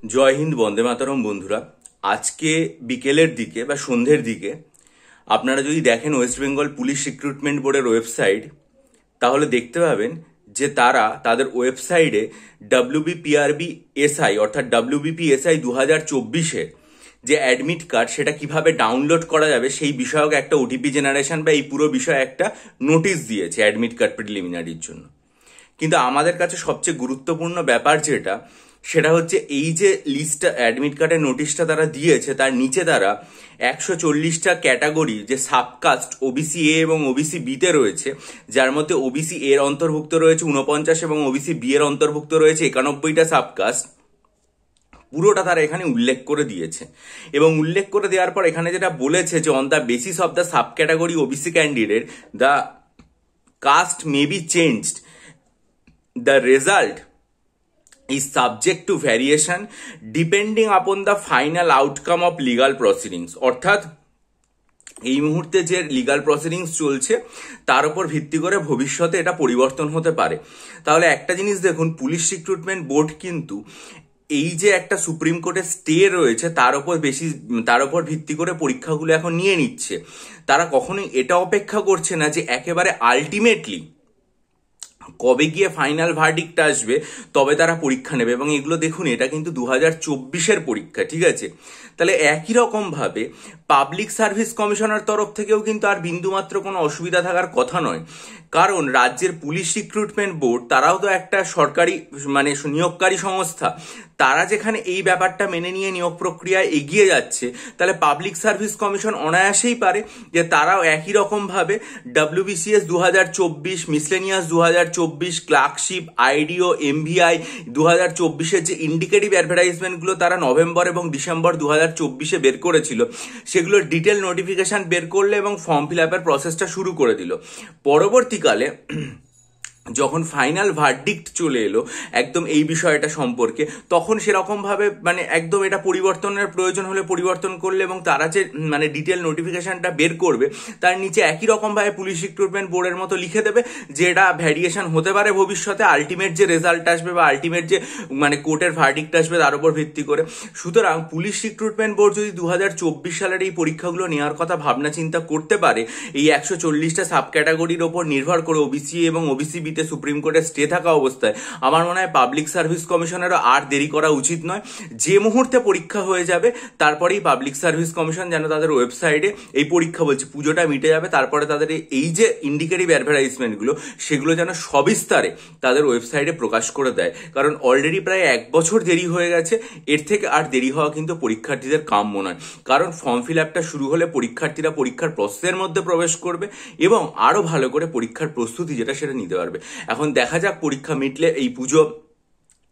জয় হিন্দ, বন্দে মাতরম। বন্ধুরা, আজকে বিকেলের দিকে বা সন্ধ্যের দিকে আপনারা যদি দেখেন ওয়েস্ট বেঙ্গল পুলিশ রিক্রুটমেন্ট বোর্ডের ওয়েবসাইট, তাহলে দেখতে পাবেন যে তারা তাদের ওয়েবসাইটে WBPRB SI অর্থাৎ WBPSI 2024-এর যে অ্যাডমিট কার্ড সেটা কিভাবে ডাউনলোড করা যাবে সেই বিষয়ক একটা ওটিপি জেনারেশন বা এই পুরো বিষয়ে একটা নোটিশ দিয়েছে অ্যাডমিট কার্ড প্রিলিমিনারির জন্য। কিন্তু আমাদের কাছে সবচেয়ে গুরুত্বপূর্ণ ব্যাপার সেটা হচ্ছে এই যে লিস্টটা অ্যাডমিট কার্ডের নোটিশটা তারা দিয়েছে, তার নিচে তারা 140টা ক্যাটাগরি যে সাবকাস্ট OBC A এবং OBC B তে রয়েছে, যার মধ্যে OBC A এর অন্তর্ভুক্ত রয়েছে 49 এবং OBC B এর অন্তর্ভুক্ত রয়েছে 91টা সাবকাস্ট, পুরোটা তারা এখানে উল্লেখ করে দিয়েছে। এবং উল্লেখ করে দেওয়ার পর এখানে যেটা বলেছে যে on the basis of the subcategory OBC candidate the caste may be changed, the result is subject to variation depending upon the final outcome of legal proceedings। অর্থাৎ এই মুহূর্তে যে লিগাল প্রসিডিংস চলছে তার উপর ভিত্তি করে ভবিষ্যতে এটা পরিবর্তন হতে পারে। তাহলে একটা জিনিস দেখুন, পুলিশ রিক্রুটমেন্ট বোর্ড কিন্তু এই যে একটা সুপ্রিম কোর্টের স্টে রয়েছে তার উপর ভিত্তি করে পরীক্ষাগুলো এখন নিয়ে নিচ্ছে। তারা কখনোই এটা অপেক্ষা করছে না যে একেবারে আলটিমেটলি কবে গিয়ে ফাইনাল ভার্ডিক্ট আসবে তবে তারা পরীক্ষা নেবে। এবং এগুলো দেখুন, এটা কিন্তু 2024-এর পরীক্ষা, ঠিক আছে? তাহলে একই রকম ভাবে পাবলিক সার্ভিস কমিশনের তরফ থেকেও কিন্তু আর বিন্দুমাত্র কোনো অসুবিধা থাকার কথা নয়, কারণ রাজ্যের পুলিশ রিক্রুটমেন্ট বোর্ড তারাও তো একটা সরকারি নিয়োগকারী সংস্থা। তারা যেখানে এই ব্যাপারটা মেনে নিয়ে নিয়োগ প্রক্রিয়ায় এগিয়ে যাচ্ছে, তাহলে পাবলিক সার্ভিস কমিশন অনায়াসেই পারে যে তারাও একই রকম ভাবে WBCS 2024, miscellaneous 2024, clerkship, IDO, MVI 2024-এর যে ইন্ডিকেটিভ অ্যাডভার্টাইজমেন্টগুলো তারা নভেম্বর এবং ডিসেম্বর 2024-এ বের করেছিল, সেগুলোর ডিটেল নোটিফিকেশন বের করলে এবং ফর্ম ফিল আপের প্রসেসটা শুরু করে দিল। পরবর্তীকালে যখন ফাইনাল ভার্ডিক্ট চলে এলো একদম এই বিষয়টা সম্পর্কে, তখন সেরকম ভাবে একদম এটা পরিবর্তনের প্রয়োজন হলে পরিবর্তন করলে এবং তারা যে ডিটেল নোটিফিকেশনটা বের করবে তার নিচে একই রকম ভাবে পুলিশ রিক্রুটমেন্ট বোর্ডের মতো লিখে দেবে যে এটা ভ্যারিয়েশন হতে পারে ভবিষ্যতে, আলটিমেট যে রেজাল্ট আসবে বা আলটিমেট যে কোর্টের ভার্ডিক্ট আসবে তার উপর ভিত্তি করে। সুতরাং পুলিশ রিক্রুটমেন্ট বোর্ড যদি 2024 সালের এই পরীক্ষাগুলো নেওয়ার কথা ভাবনা চিন্তা করতে পারে, এই 140টা সাব ক্যাটাগরির ওপর নির্ভর করে OBC এবং OBC B সুপ্রিম কোর্টের স্টে থাকা অবস্থায়, আমার মনে হয় পাবলিক সার্ভিস কমিশনেরও আর দেরি করা উচিত নয়। যে মুহূর্তে পরীক্ষা হয়ে যাবে তারপরেই পাবলিক সার্ভিস কমিশন যেন তাদের ওয়েবসাইটে এই পরীক্ষা বলছে পুজোটা মিটে যাবে, তারপরে তাদের এই যে ইন্ডিকেটিভ অ্যাডভার্টাইজমেন্টগুলো সেগুলো যেন সবিস্তারে তাদের ওয়েবসাইটে প্রকাশ করে দেয়। কারণ অলরেডি প্রায় 1 বছর দেরি হয়ে গেছে, এর থেকে আর দেরি হওয়া কিন্তু পরীক্ষার্থীদের কাম্য নয়। কারণ ফর্ম ফিল আপটা শুরু হলে পরীক্ষার্থীরা পরীক্ষার প্রসেসের মধ্যে প্রবেশ করবে এবং আরো ভালো করে পরীক্ষার প্রস্তুতি সেটা নিতে পারবে। এখন দেখা যাক পরীক্ষা মিটলে, এই পুজো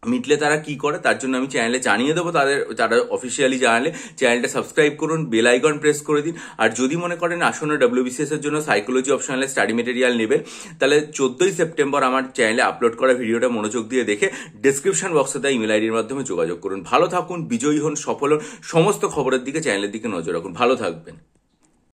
মিটলে তারা কি করে, তার জন্য আমি চ্যানেলে জানিয়ে দেবো। তারা অফিসিয়ালি জানালে চ্যানেলটা সাবস্ক্রাইব করুন, বেল আইকন প্রেস করে দিন। আর যদি মনে করেন আসন্ন WBCS এর জন্য সাইকোলজি অপশনালে স্টাডি মেটেরিয়াল নেবেন, তাহলে 14ই সেপ্টেম্বর আমার চ্যানেলে আপলোড করা ভিডিওটা মনোযোগ দিয়ে দেখে ডেসক্রিপশন বক্সে দেওয়া ইমেল আইডির মাধ্যমে যোগাযোগ করুন। ভালো থাকুন, বিজয়ী হন, সফল হন, সমস্ত খবরের দিকে চ্যানেলের দিকে নজর রাখুন। ভালো থাকবেন।